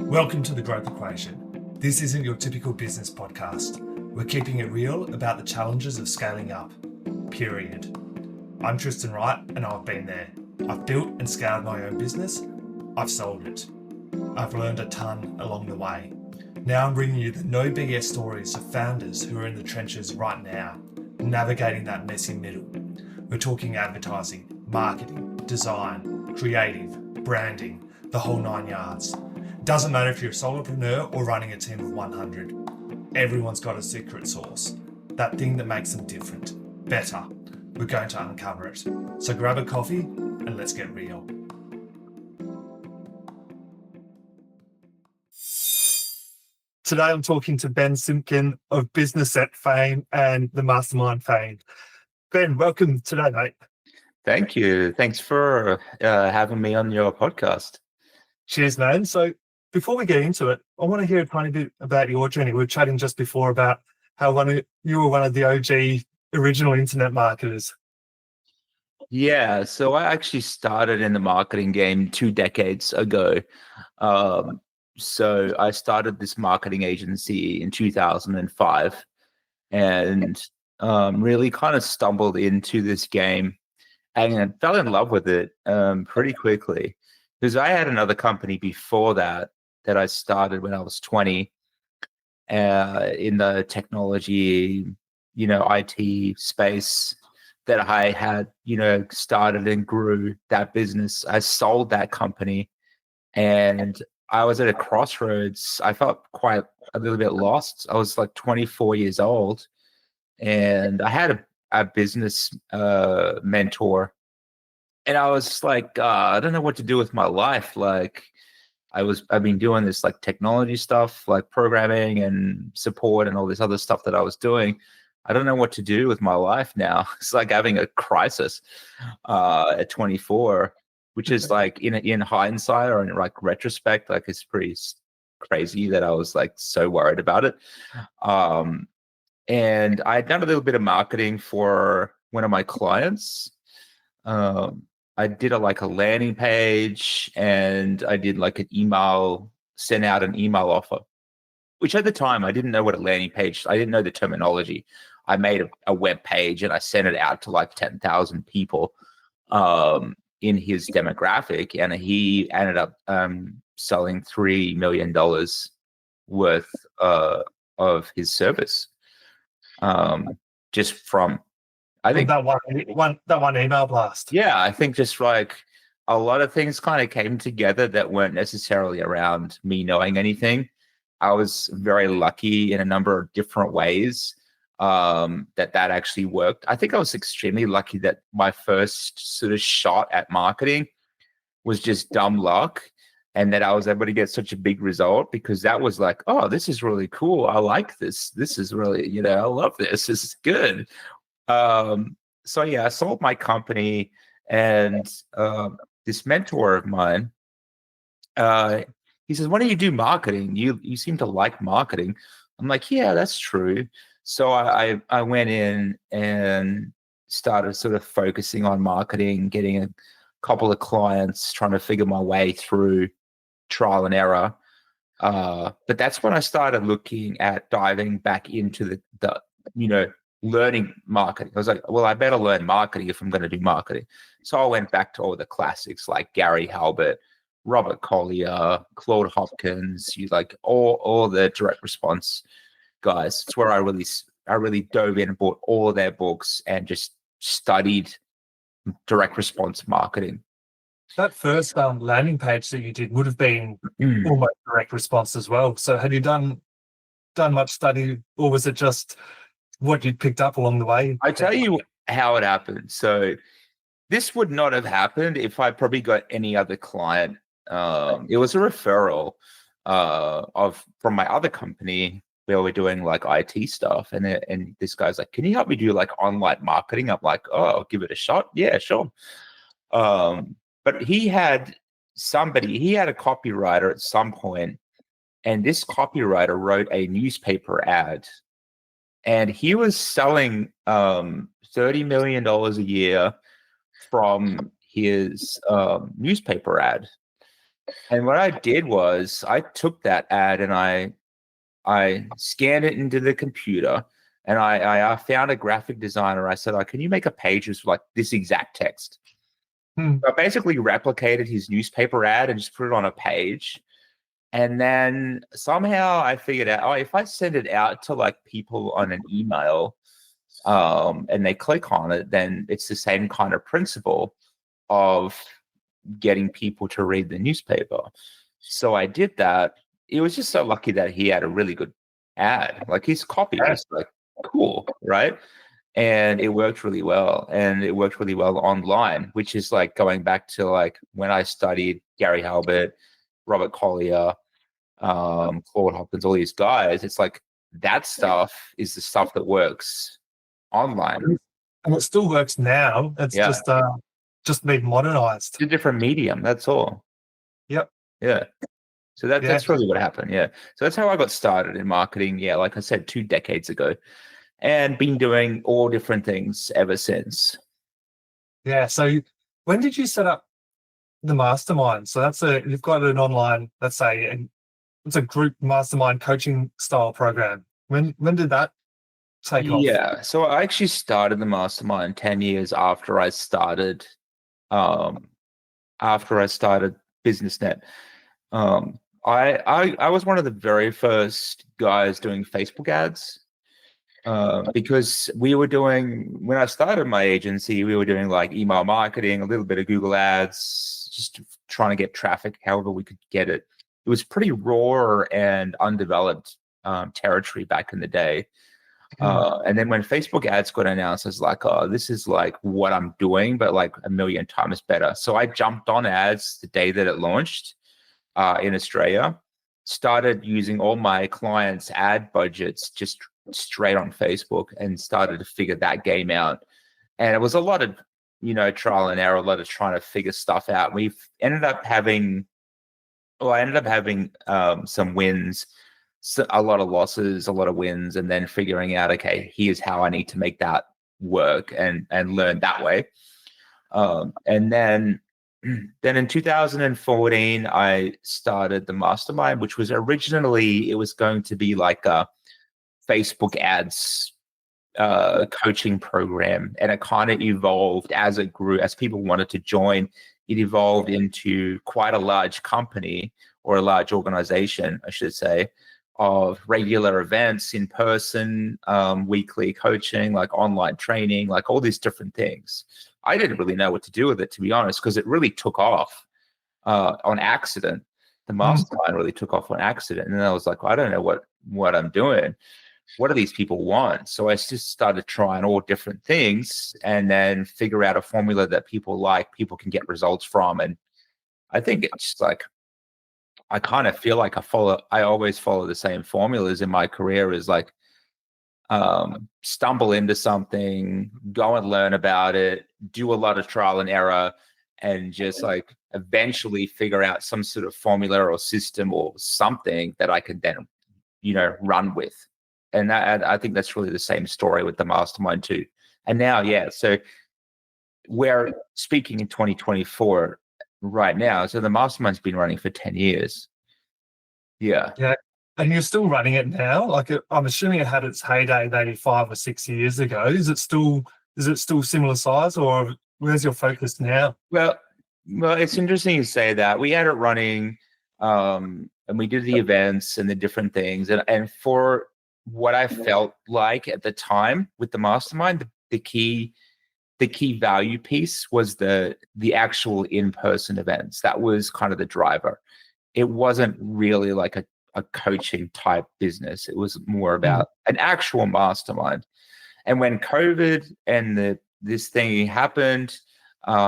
Welcome to The Growth Equation. This isn't your typical business podcast. We're keeping it real about the challenges of scaling up, period. I'm Tristan Wright and I've been there. I've built and scaled my own business. I've sold it. I've learned a ton along the way. Now I'm bringing you the no BS stories of founders who are in the trenches right now, navigating that messy middle. We're talking advertising, marketing, design, creative, branding, the whole 9 yards. Doesn't matter if you're a solopreneur or running a team of 100. Everyone's got a secret sauce, that thing that makes them different, better. We're going to uncover it. So grab a coffee and let's get real. Today I'm talking to Ben Simpkin of Business Set fame and the Mastermind fame. Ben, welcome today, mate. Thank you. Thanks for having me on your podcast. Cheers, man. So before we get into it, I want to hear a tiny bit about your journey. We were chatting just before about how you were one of the OG original internet marketers. Yeah, so I actually started in the marketing game 2 decades ago. So I started this marketing agency in 2005 and really kind of stumbled into this game and fell in love with it pretty quickly. Because I had another company before that I started when I was 20 in the technology, IT space that I had, started and grew that business. I sold that company and I was at a crossroads. I felt quite a little bit lost. I was like 24 years old and I had a business mentor. And I was like, I don't know what to do with my life. Like, I've been doing this like technology stuff, like programming and support and all this other stuff that I was doing. I don't know what to do with my life now. It's like having a crisis at 24, which is like in hindsight or in like retrospect, like it's pretty crazy that I was like so worried about it. And I had done a little bit of marketing for one of my clients. I did a landing page and I did like an email, sent out an email offer, which at the time I didn't know what a landing page, I didn't know the terminology. I made a web page and I sent it out to like 10,000 people in his demographic. And he ended up selling $3 million worth of his service just from, I think that one email blast. Yeah, I think just like a lot of things kind of came together that weren't necessarily around me knowing anything. I was very lucky in a number of different ways that actually worked. I think I was extremely lucky that my first sort of shot at marketing was just dumb luck and that I was able to get such a big result because that was like, oh, this is really cool. I like this. This is really, I love this. This is good. So yeah, I sold my company and this mentor of mine, he says, why don't you do marketing? You seem to like marketing. I'm like, yeah, that's true. So I went in and started sort of focusing on marketing, getting a couple of clients, trying to figure my way through trial and error. But that's when I started looking at diving back into the learning marketing. I was like, well, I better learn marketing if I'm going to do marketing. So I went back to all the classics like Gary Halbert, Robert Collier, Claude Hopkins, all the direct response guys. It's where I really dove in and bought all of their books and just studied direct response marketing. That first landing page that you did would have been almost direct response as well. So had you done much study, or was it just what you'd picked up along the way? I tell you how it happened. So this would not have happened if I probably got any other client. It was a referral from my other company where we're doing like IT stuff. And this guy's like, can you help me do like online marketing? I'm like, oh, I'll give it a shot. Yeah, sure. But he had a copywriter at some point, and this copywriter wrote a newspaper ad. And he was selling $30 million a year from his newspaper ad. And what I did was I took that ad and I scanned it into the computer, and I found a graphic designer. I said, "Oh, can you make a page with like this exact text?" Hmm. So I basically replicated his newspaper ad and just put it on a page. And then somehow I figured out, oh, if I send it out to like people on an email, and they click on it, then it's the same kind of principle of getting people to read the newspaper. So I did that. It was just so lucky that he had a really good ad. Like his copy Yeah. was like cool, right? And it worked really well. And it worked really well online, which is like going back to like when I studied Gary Halbert, Robert Collier, Claude Hopkins, all these guys. It's like that stuff is the stuff that works online. And it still works now. It's Yeah. just been modernized. It's a different medium. That's all. Yep. Yeah. So Yeah. that's really what happened. Yeah. So that's how I got started in marketing. Yeah, like I said, 2 decades ago, and been doing all different things ever since. Yeah. So when did you set up the mastermind? So you've got an online, let's say, and it's a group mastermind coaching style program. When did that take off? Yeah. So I actually started the mastermind 10 years um after I started BusinessNet. I was one of the very first guys doing Facebook ads. Because we were doing, when I started my agency, we were doing like email marketing, a little bit of Google ads, just trying to get traffic however we could get it. It was pretty raw and undeveloped territory back in the day. Hmm. And then when Facebook ads got announced, I was like, oh, this is like what I'm doing, but like a million times better. So I jumped on ads the day that it launched in Australia, started using all my clients' ad budgets just straight on Facebook, and started to figure that game out. And it was a lot of, trial and error, a lot of trying to figure stuff out. We've ended up having, well, I ended up having some wins, a lot of losses, a lot of wins, and then figuring out, okay, here's how I need to make that work and learn that way. And then then in 2014, I started the mastermind, which was originally, it was going to be like a Facebook ads coaching program, and it kind of evolved as it grew, as people wanted to join. It evolved into quite a large company, or a large organization, I should say, of regular events in person, weekly coaching, like online training, like all these different things. I didn't really know what to do with it, to be honest, because it really took off on accident. The Hmm. mastermind really took off on accident, and I was like, I don't know what I'm doing. What do these people want? So I just started trying all different things, and then figure out a formula that people like, people can get results from. And I think it's like, I kind of feel like I always follow the same formulas in my career, is like, stumble into something, go and learn about it, do a lot of trial and error, and just like eventually figure out some sort of formula or system or something that I could then, run with. And I think that's really the same story with the mastermind too. And now, yeah, so we're speaking in 2024 right now. So the mastermind's been running for 10 years. Yeah. Yeah. And you're still running it now? Like I'm assuming it had its heyday maybe 5 or 6 years ago. Is it still similar size, or where's your focus now? Well, it's interesting you say that. We had it running, and we did the events and the different things, and for what I felt like at the time with the mastermind, the key value piece was the actual in-person events. That was kind of the driver. It wasn't really like a coaching type business. It was more Hmm. about an actual mastermind. And when COVID and this thing happened,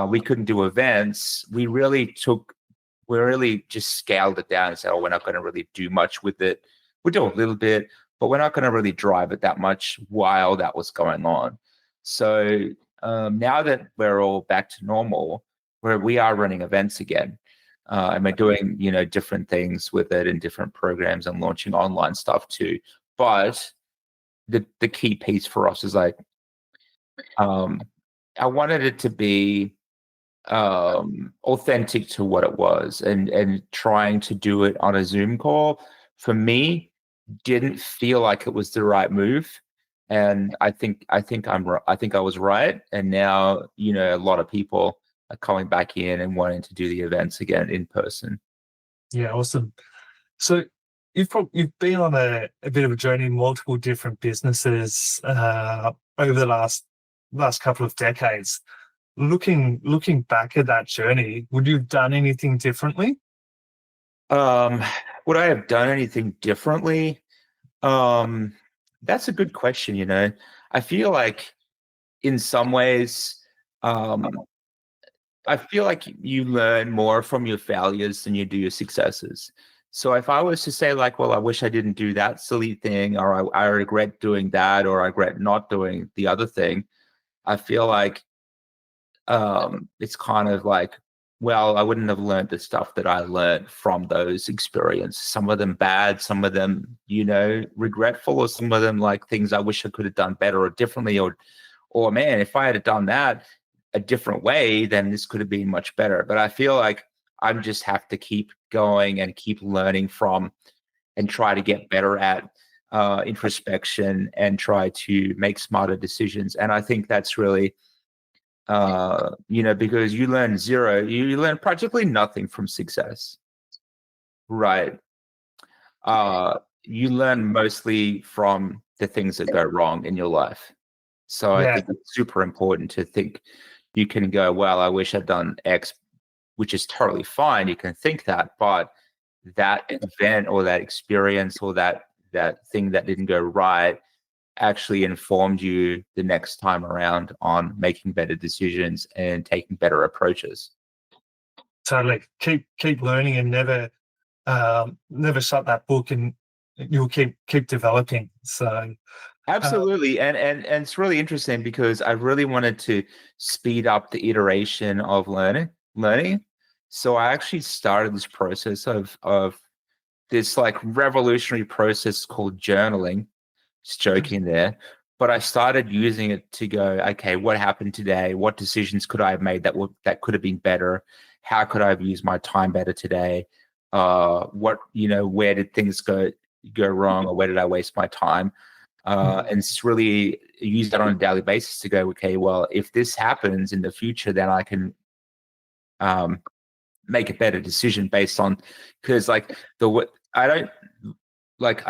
we couldn't do events. We really just scaled it down and said, "Oh, we're not going to really do much with it. We'll do a little bit, but we're not going to really drive it that much while that was going on." So now that we're all back to normal, we are running events again, and we're doing different things with it and different programs and launching online stuff too. But the key piece for us is like, um, I wanted it to be authentic to what it was, and trying to do it on a Zoom call for me didn't feel like it was the right move. And I think I was right. And now, a lot of people are coming back in and wanting to do the events again in person. Yeah, awesome. So you've been on a bit of a journey, multiple different businesses over the last couple of decades. Looking back at that journey, would you have done anything differently? Um, would I have done anything differently? Um, that's a good question, I feel like in some ways, um, I feel like you learn more from your failures than you do your successes. So if I was to say like, well, I wish I didn't do that silly thing, or I regret doing that, or I regret not doing the other thing, I feel like it's kind of like, well, I wouldn't have learned the stuff that I learned from those experiences. Some of them bad, some of them, regretful, or some of them like things I wish I could have done better or differently, or man, if I had done that a different way, then this could have been much better. But I feel like I just have to keep going and keep learning from and try to get better at introspection and try to make smarter decisions. And I think that's really because you learn zero, you learn practically nothing from success, right? You learn mostly from the things that go wrong in your life. So I Yeah. think it's super important to think you can go, well, I wish I'd done X, which is totally fine. You can think that, but that event or that experience or that thing that didn't go right actually informed you the next time around on making better decisions and taking better approaches. Totally. Keep learning and never shut that book, and you'll keep developing. So Absolutely. And it's really interesting because I really wanted to speed up the iteration of learning. So I actually started this process of this like revolutionary process called journaling. Just joking there. But I started using it to go, okay, what happened today? What decisions could I have made that could have been better? How could I have used my time better today? Where did things go wrong, or where did I waste my time? And it's really use that on a daily basis to go, okay, well, if this happens in the future, then I can um, make a better decision based on, because like I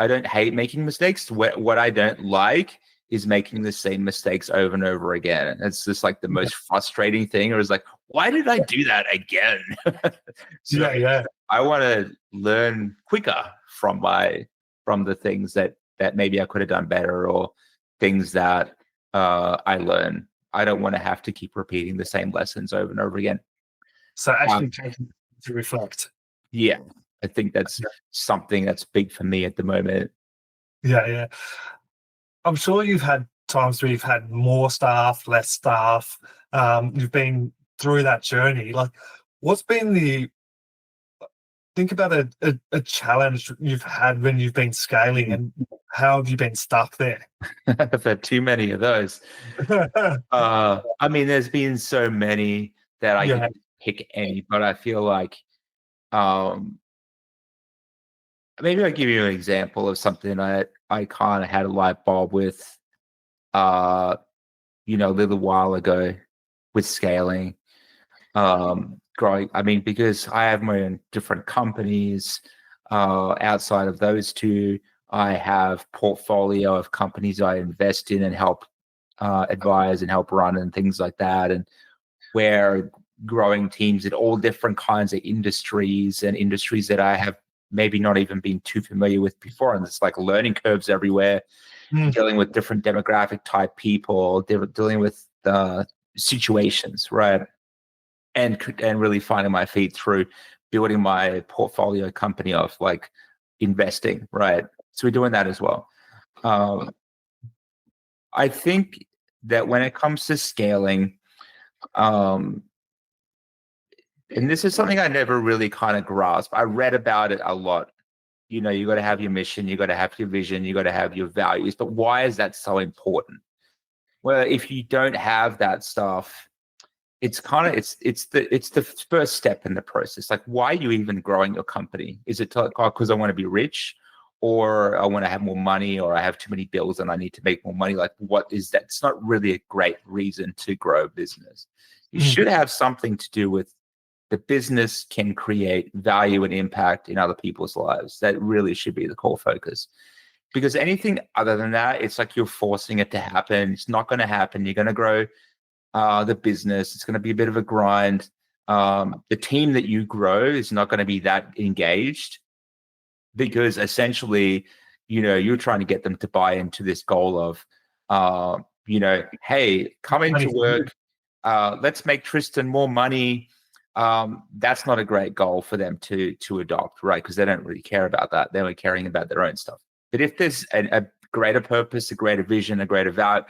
don't hate making mistakes. What I don't like is making the same mistakes over and over again. And it's just like the most frustrating thing. Or it's like, why did I do that again? So yeah, yeah. I want to learn quicker from the things that maybe I could have done better, or things that I learn. I don't want to have to keep repeating the same lessons over and over again. So Um, actually taking to reflect. yeah, I think that's something that's big for me at the moment. Yeah, yeah. I'm sure you've had times where you've had more staff, less staff. You've been through that journey. Like, what's been the think about a challenge you've had when you've been scaling, and how have you been stuck there? I've had too many of those. I mean, there's been so many that I could Yeah. pick any, but I feel like um, maybe I'll give you an example of something I kind of had a light bulb with, uh, a little while ago with scaling. Growing, I mean, because I have my own different companies. Outside of those two, I have portfolio of companies I invest in and help advise and help run and things like that. And we're growing teams in all different kinds of industries, and industries that I have maybe not even been too familiar with before. And it's like learning curves everywhere, Mm. dealing with different demographic type people, dealing with situations, right? And really finding my feet through building my portfolio company of like investing, right? So we're doing that as well. Um, I think that when it comes to scaling, um, and this is something I never really kind of grasped. I read about it a lot. You got to have your mission, you got to have your vision, you got to have your values. But why is that so important? Well, if you don't have that stuff, it's the first step in the process. Like, why are you even growing your company? Is it because I want to be rich, or I want to have more money, or I have too many bills and I need to make more money? Like, what is that? It's not really a great reason to grow a business. You Mm. should have something to do with the business can create value and impact in other people's lives. That really should be the core focus. Because anything other than that, it's like you're forcing it to happen. It's not going to happen. You're going to grow the business. It's going to be a bit of a grind. The team that you grow is not going to be that engaged, because essentially, you're trying to get them to buy into this goal of, hey, come Money into for you. work. Let's make Tristan more money. That's not a great goal for them to adopt, right? Because they don't really care about that. They're caring about their own stuff. But if there's a greater purpose, a greater vision, a greater value,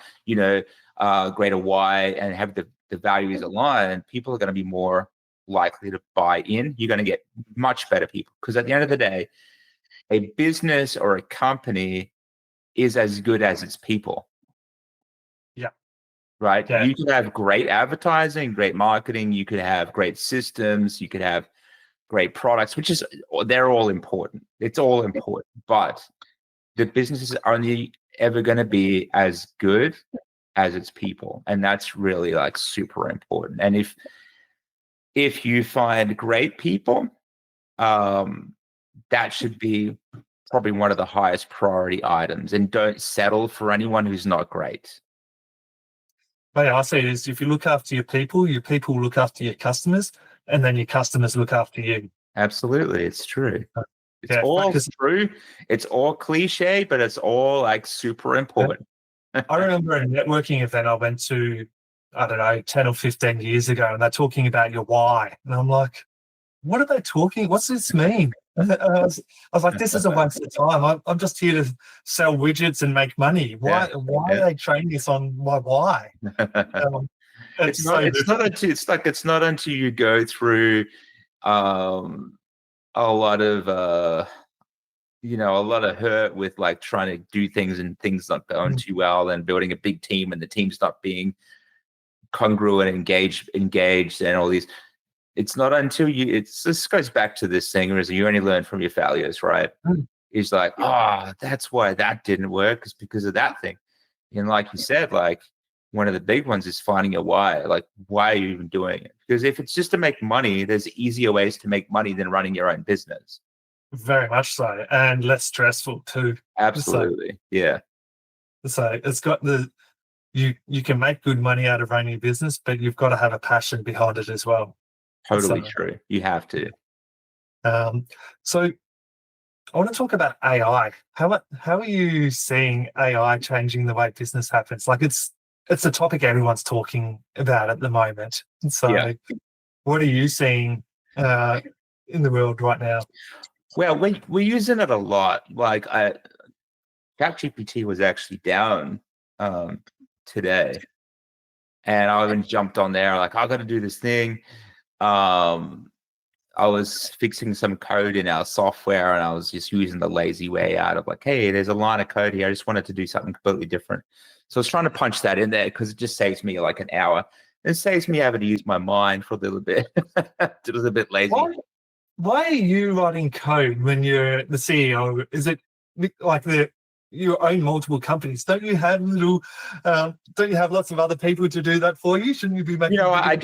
greater why, and have the values aligned, people are going to be more likely to buy in. You're going to get much better people, because at the end of the day, a business or a company is as good as its people, Yeah. right? Yeah. You could have great advertising, great marketing, you could have great systems, you could have great products, they're all important. It's all important, but the business is only ever going to be as good as its people, and that's really like super important. And if you find great people, that should be probably one of the highest priority items, and don't settle for anyone who's not great. But I see it is, if you look after your people look after your customers, and then your customers look after you. Absolutely, it's true. It's Yeah, all focus. true. It's all cliche, but it's all like super important. I remember a networking event I went to, I don't know, 10 or 15 years ago, and they're talking about your why. And I'm like, what are they talking? What's this mean? And I was like, this is a waste of time. I'm just here to sell widgets and make money. Why Yeah, are yeah. they training this on my why? Um, It's it's not. so It's not until you go through a lot of a lot of hurt with like trying to do things and things not going too well, and building a big team and the team's not being congruent, engaged, and all these. It's not until this goes back to this thing, whereas you only learn from your failures, right? It's like, that's why that didn't work, is because of that thing. And like you said, like one of the big ones is finding a why. Like, why are you even doing it? Because if it's just to make money, there's easier ways to make money than running your own business. very much so, and less stressful too. So, Absolutely. Yeah. so it's got you can make good money out of running a business, but you've got to have a passion behind it as well. Totally So, true. You have to. um, so I want to talk about AI. How are you seeing AI changing the way business happens? Like, it's a topic everyone's talking about at the moment. Yeah. So, what are you seeing in the world right now? Well, we're using it a lot. Like ChatGPT was actually down today, and I even jumped on there like, I got to do this thing. I was fixing some code in our software, and I was just using the lazy way out of like, hey, there's a line of code here. I just wanted to do something completely different. So I was trying to punch that in there because it just saves me like an hour. It saves me having to use my mind for a little bit. It was a bit lazy. Why are you writing code when you're the CEO? Is it like you own multiple companies? Don't you have don't you have lots of other people to do that for you? Shouldn't you be making? I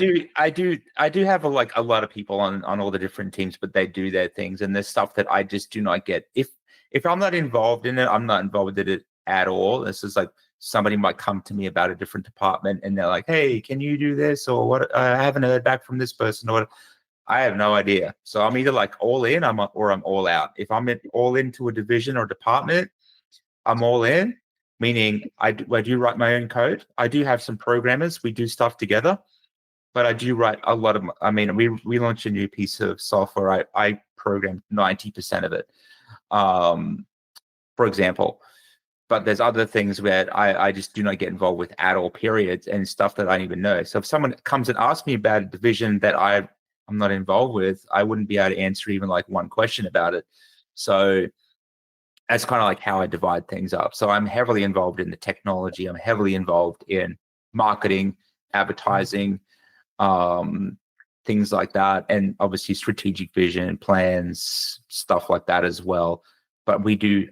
do have a lot of people on all the different teams, but they do their things, and there's stuff that I just do not get. If I'm not involved in it, I'm not involved in it at all. This is like somebody might come to me about a different department, and they're like, "Hey, can you do this?" Or what? I haven't heard back from this person, or what? I have no idea. So I'm either like all in, or I'm all out. If I'm all into a division or department, I'm all in, meaning I do write my own code. I do have some programmers. We do stuff together, but I do write a lot of. We launched a new piece of software. I programmed 90% of it, for example. But there's other things where I just do not get involved with at all, periods, and stuff that I don't even know. So if someone comes and asks me about a division that I'm not involved with, I wouldn't be able to answer even like one question about it. So that's kind of like how I divide things up. So I'm heavily involved in the technology. I'm heavily involved in marketing, advertising, um, things like that, and obviously strategic vision, plans, stuff like that as well. But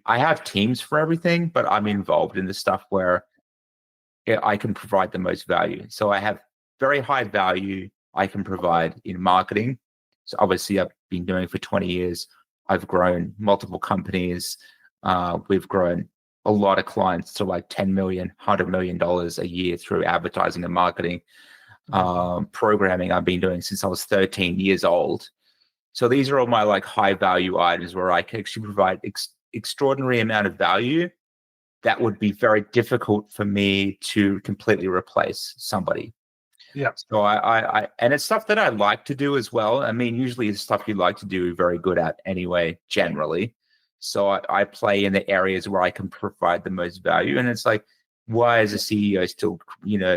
I have teams for everything, but I'm involved in the stuff where I can provide the most value. So I have very high value I can provide in marketing. So obviously I've been doing it for 20 years. I've grown multiple companies. We've grown a lot of clients to like 10 million, $100 million a year through advertising and marketing. Programming I've been doing since I was 13 years old. So these are all my like high value items where I can actually provide extraordinary amount of value that would be very difficult for me to completely replace somebody. Yeah. So and it's stuff that I like to do as well. I mean, usually it's stuff you like to do, you're very good at anyway, generally. So I play in the areas where I can provide the most value. And it's like, why is a CEO still,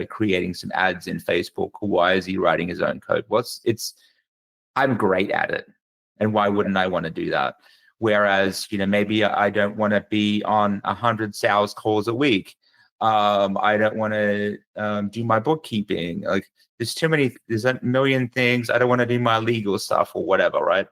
creating some ads in Facebook? Why is he writing his own code? I'm great at it. And why wouldn't I want to do that? Whereas, maybe I don't want to be on 100 sales calls a week. I don't want to do my bookkeeping. Like there's a million things. I don't want to do my legal stuff or whatever, right?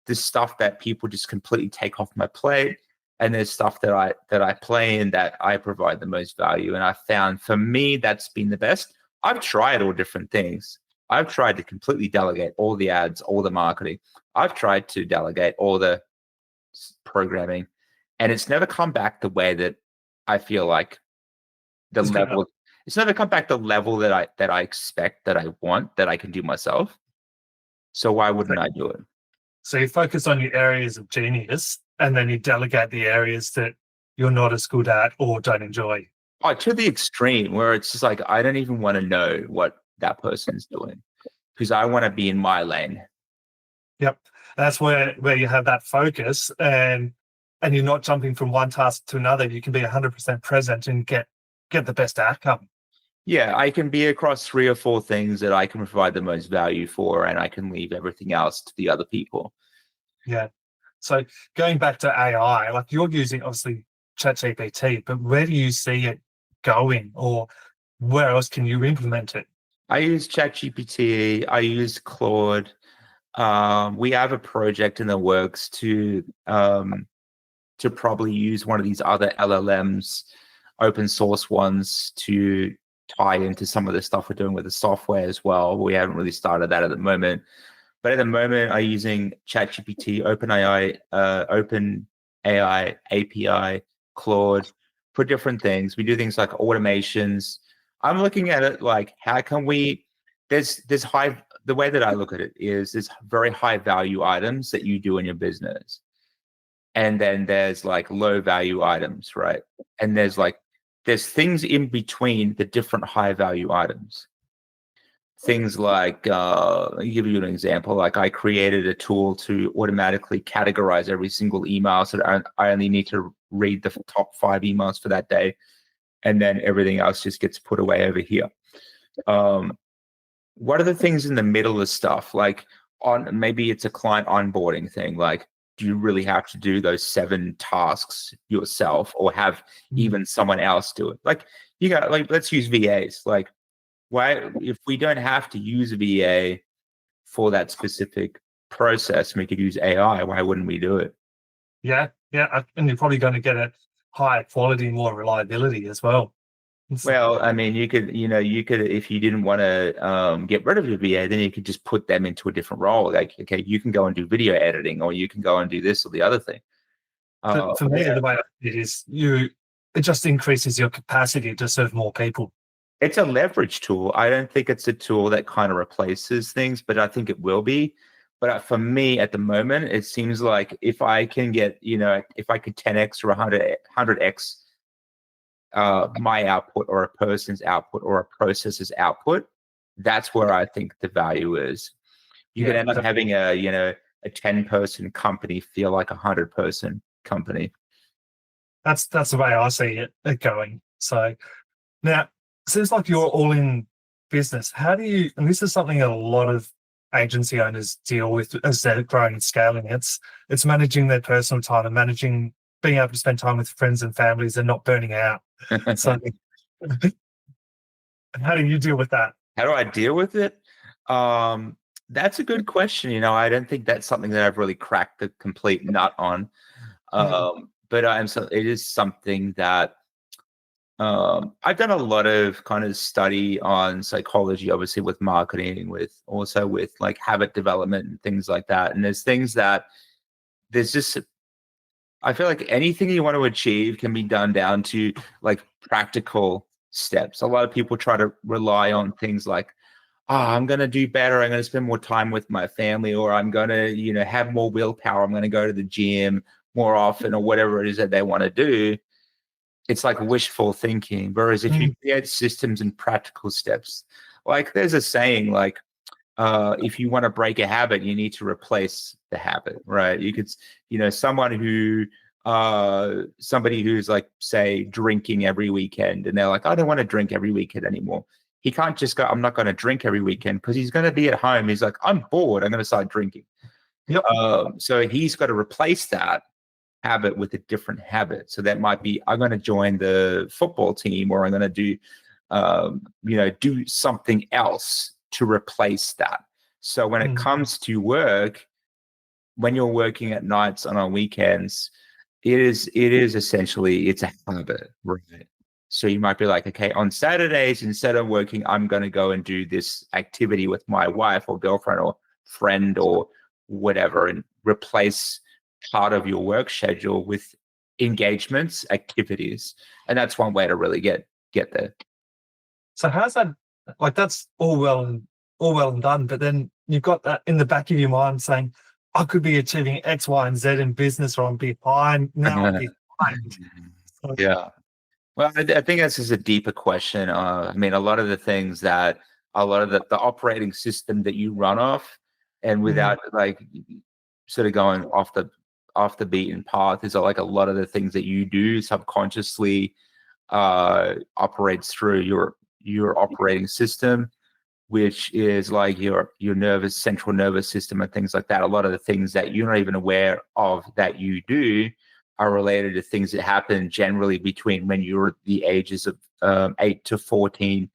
There's stuff that people just completely take off my plate. And there's stuff that I play in that I provide the most value. And I found for me, that's been the best. I've tried all different things. I've tried to completely delegate all the ads, all the marketing. I've tried to delegate all the programming, and it's never come back the way that I feel like it's never come back the level that I expect, that I want, that I can do myself. So why wouldn't I do it? So you focus on your areas of genius, and then you delegate the areas that you're not as good at or don't enjoy. Oh, to the extreme where it's just like I don't even want to know what that person's doing because I want to be in my lane. Yep. That's where you have that focus, and you're not jumping from one task to another. You can be 100% present and get the best outcome. Yeah, I can be across 3 or 4 things that I can provide the most value for, and I can leave everything else to the other people. Yeah. So going back to AI, like you're using obviously ChatGPT, but where do you see it going, or where else can you implement it? I use ChatGPT. I use Claude. We have a project in the works to probably use one of these other LLMs, open source ones, to tie into some of the stuff we're doing with the software as well. We haven't really started that at the moment. But at the moment, I'm using ChatGPT, OpenAI API, Claude for different things. We do things like automations. I'm looking at it like, how can we? There's high. The way that I look at it is there's very high value items that you do in your business, and then there's like low value items, right? And there's things in between the different high value items. Things like, I'll give you an example. Like I created a tool to automatically categorize every single email so that I only need to read the top 5 emails for that day. And then everything else just gets put away over here. What are the things in the middle of stuff? Like maybe it's a client onboarding thing. Like, do you really have to do those 7 tasks yourself or have even someone else do it? Like let's use VAs. Like, why, if we don't have to use a VA for that specific process, we could use AI. Why wouldn't we do it? Yeah, and you're probably going to get a higher quality, more reliability as well. Well, I mean, you could, if you didn't want to get rid of your VA, then you could just put them into a different role. Like, okay, you can go and do video editing, or you can go and do this or the other thing. For me, the way it is, it just increases your capacity to serve more people. It's a leverage tool. I don't think it's a tool that kind of replaces things, but I think it will be. But for me, at the moment, it seems like if I can get, if I could 10x or 100x my output, or a person's output, or a process's output, that's where I think the value is. You could end up having a 10-person company feel like a 100-person company. That's the way I see it going. So now, it seems like you're all in business. How do you, and this is something a lot of agency owners deal with as they're growing and scaling, it's managing their personal time and being able to spend time with friends and families and not burning out. So how do you deal with that? How do I deal with it? Um, that's a good question. I don't think that's something that I've really cracked the complete nut on. Mm, But it is something that I've done a lot of kind of study on psychology, obviously with marketing, with like habit development and things like that. And there's just I feel like anything you want to achieve can be done down to like practical steps. A lot of people try to rely on things like, I'm going to do better. I'm going to spend more time with my family, or I'm going to, have more willpower. I'm going to go to the gym more often, or whatever it is that they want to do. It's like wishful thinking. Whereas if you mm, create systems and practical steps, like there's a saying, like, if you want to break a habit, you need to replace the habit, right? You could, somebody who's like, say, drinking every weekend, and they're like, I don't want to drink every weekend anymore. He can't just go, I'm not going to drink every weekend, because he's going to be at home. He's like, I'm bored. I'm going to start drinking. yep. So he's got to replace that habit with a different habit. So that might be, I'm going to join the football team, or I'm going to do something else to replace that. So when it Mm, comes to work, when you're working at nights and on weekends, it is essentially, it's a habit, right? So you might be like, okay, on Saturdays, instead of working, I'm going to go and do this activity with my wife or girlfriend or friend or whatever, and replace part of your work schedule with engagements, activities. And that's one way to really get there. so how's that, like, that's all well and done, but then you've got that in the back of your mind saying, I could be achieving X, Y, and Z in business, or I'm behind now. I'm behind. So, Yeah. Well, I think that's just a deeper question. I mean, a lot of the operating system that you run off, and mm, without like sort of going off the beaten path, is like a lot of the things that you do subconsciously operates through your operating system, which is like your central nervous system and things like that. A lot of the things that you're not even aware of that you do are related to things that happen generally between when you're the ages of 8 to 14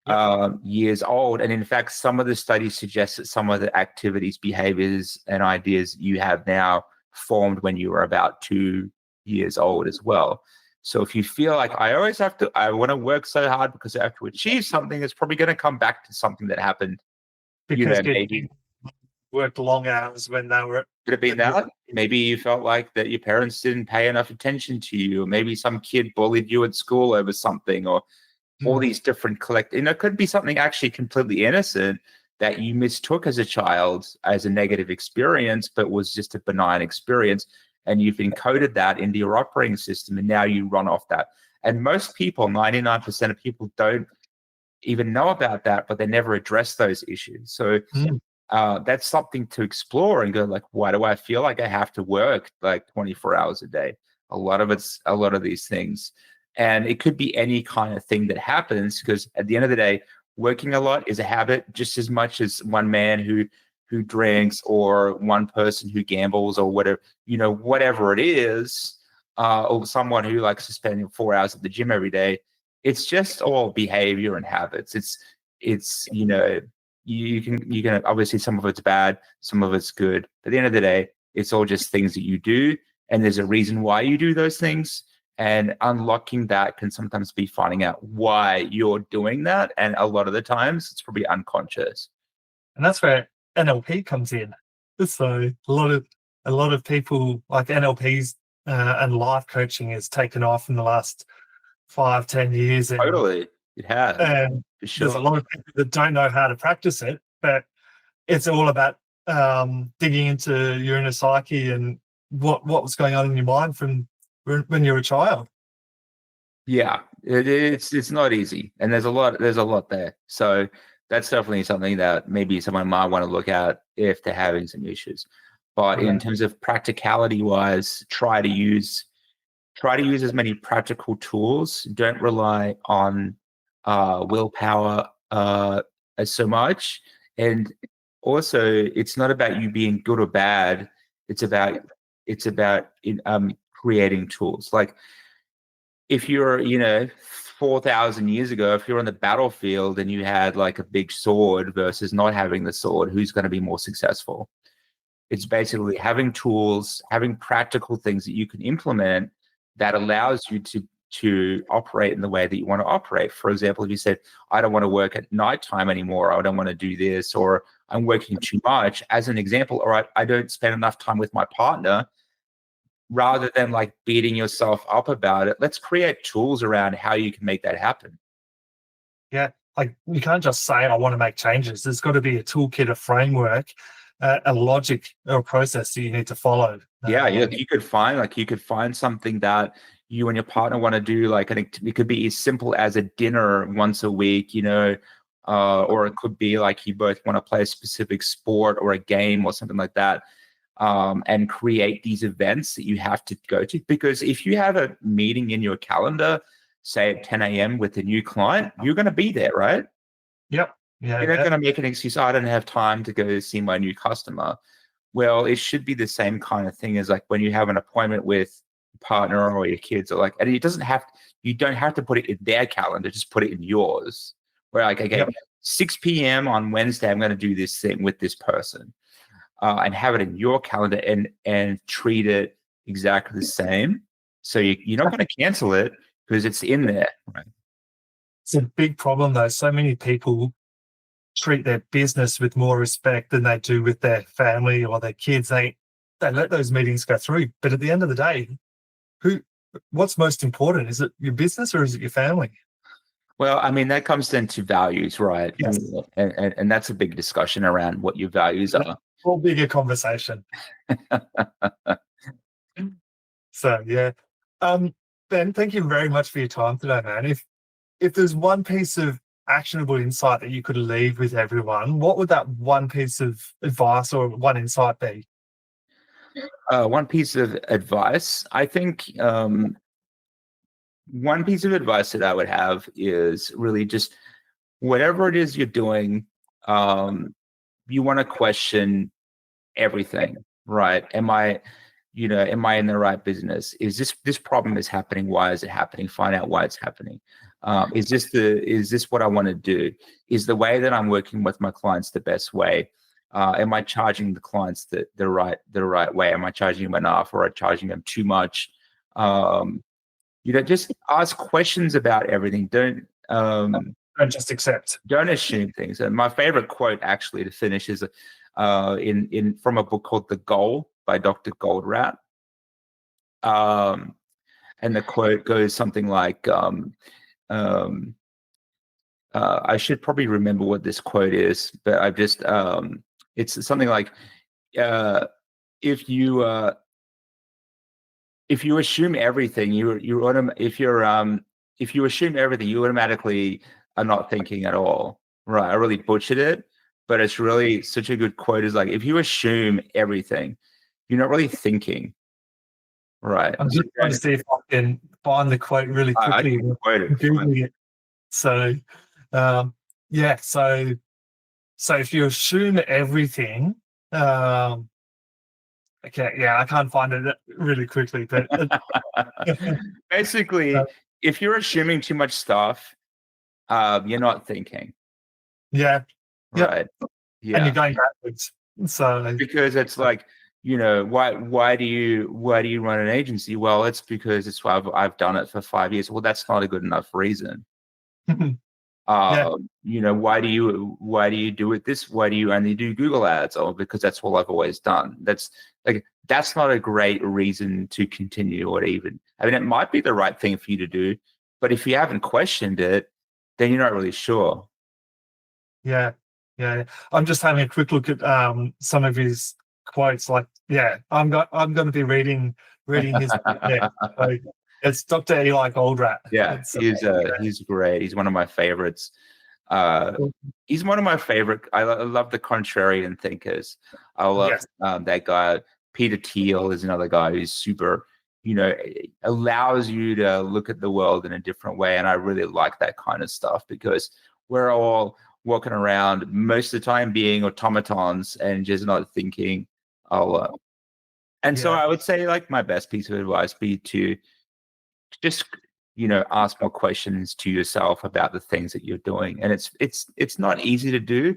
yep. years old. And in fact, some of the studies suggest that some of the activities, behaviors, and ideas you have now formed when you were about 2 years old as well. So if you feel like I want to work so hard because I have to achieve something, it's probably going to come back to something that happened, Because your maybe team worked long hours when they were could have been when you that. Maybe you felt like that your parents didn't pay enough attention to you, or maybe some kid bullied you at school over something, or all mm, these different it could be something actually completely innocent that you mistook as a child as a negative experience, but was just a benign experience. And you've encoded that into your operating system, and now you run off that. And most people, 99% of people, don't even know about that, but they never address those issues. So mm. that's something to explore and go like, why do I feel like I have to work like 24 hours a day? A lot of these things. And it could be any kind of thing that happens, because at the end of the day, working a lot is a habit just as much as one man who drinks, or one person who gambles, or whatever, whatever it is, or someone who likes to spend 4 hours at the gym every day. It's just all behavior and habits. It's you can obviously, some of it's bad, some of it's good. At the end of the day, it's all just things that you do, and there's a reason why you do those things. And unlocking that can sometimes be finding out why you're doing that, and a lot of the times it's probably unconscious. And that's where NLP comes in. So a lot of people like NLPs, and life coaching has taken off in the last 5-10 years, and Totally, it has, and for there's a sure. lot of people that don't know how to practice it, but it's all about digging into your inner psyche and what was going on in your mind from when you were a child. Yeah, it's not easy, and there's a lot there. So that's definitely something that maybe someone might want to look at if they're having some issues. But in Yeah. terms of practicality wise, try to use as many practical tools. Don't rely on willpower as so much. And also, it's not about you being good or bad. It's about creating tools. Like if you're 4,000 years ago, if you're on the battlefield and you had like a big sword versus not having the sword, who's going to be more successful? It's basically having tools, having practical things that you can implement that allows you to operate in the way that you want to operate. For example, if you said, I don't want to work at nighttime anymore, I don't want to do this, or I'm working too much, as an example, or I don't spend enough time with my partner, rather than like beating yourself up about it, let's create tools around how you can make that happen. Yeah, like you can't just say I want to make changes. There's got to be a toolkit, a framework, a logic or a process that you need to follow. Yeah, you could find something that you and your partner want to do. Like, it could be as simple as a dinner once a week, or it could be like you both want to play a specific sport or a game or something like that, and create these events that you have to go to. Because if you have a meeting in your calendar, say at 10 a.m. with a new client, you're going to be there, right? Yep. Yeah. You're not going to make an excuse, "Oh, I don't have time to go see my new customer." Well, it should be the same kind of thing as like when you have an appointment with a partner or your kids, or like, and you don't have to put it in their calendar, just put it in yours. Where like, okay, Yep. 6 p.m. on Wednesday, I'm going to do this thing with this person, and have it in your calendar and treat it exactly the same. So you're not going to cancel it because it's in there. Right? It's a big problem though. So many people treat their business with more respect than they do with their family or their kids. They let those meetings go through. But at the end of the day, who what's most important? Is it your business or is it your family? Well, I mean, that comes into values, right? Yes. And that's a big discussion around what your values That's are. a whole bigger conversation. So yeah. Ben, thank you very much for your time today, man. If there's one piece of actionable insight that you could leave with everyone, what would that one piece of advice or one insight be? One piece of advice, I think, one piece of advice that I would have is really just whatever it is you're doing, you want to question everything, right? Am I in the right business? Is this problem is happening? Why is it happening? Find out why it's happening. Is this what I want to do? Is the way that I'm working with my clients the best way? Am I charging the clients the right way? Am I charging them enough, or am I charging them too much? Just ask questions about everything. And just accept. Don't assume things. And my favorite quote, actually, to finish, is in from a book called The Goal by Dr. Goldratt. And the quote goes something like, I should probably remember what this quote is, but I've just it's something like, uh, if you if you assume everything, if you assume everything, you automatically are not thinking at all. Right? I really butchered it, but it's really such a good quote. Is like, if you assume everything, you're not really thinking. Right? I'm just trying to see if I can find the quote really I quickly. can quote it. Googling it. So, yeah. So if you assume everything, okay, yeah, I can't find it really quickly, but Basically, if you're assuming too much stuff, you're not thinking. yeah, yep. Right? And you're Yeah. going backwards. So Because it's like, why do you run an agency? Well, it's because it's why I've done it for 5 years. Well, that's not a good enough reason. yeah, Why do you do it this? Why do you only do Google ads? Oh, because that's all I've always done. That's not a great reason to continue, or even, I mean, it might be the right thing for you to do, but if you haven't questioned it, then you're not really sure. yeah, yeah. I'm just having a quick look at some of his quotes. Like, yeah, I'm going to be reading his book next. So it's Dr. Eli Goldratt. Yeah, It's he's great. He's one of my favorites. Uh, he's one of my favorite. I love the contrarian thinkers. I love yes, that guy. Peter Thiel is another guy who's super. Allows you to look at the world in a different way, and I really like that kind of stuff, because we're all walking around most of the time being automatons and just not thinking a lot. And so yeah, I would say, like, my best piece of advice be to just ask more questions to yourself about the things that you're doing. And it's not easy to do,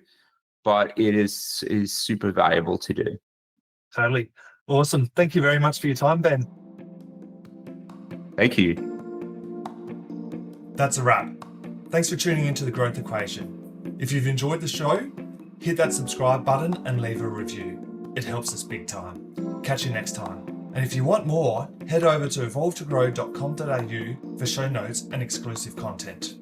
but it is super valuable to do. Totally. Awesome. Thank you very much for your time, Ben. Thank you. That's a wrap. Thanks for tuning into The Growth Equation. If you've enjoyed the show, hit that subscribe button and leave a review. It helps us big time. Catch you next time. And if you want more, head over to evolvetogrow.com.au for show notes and exclusive content.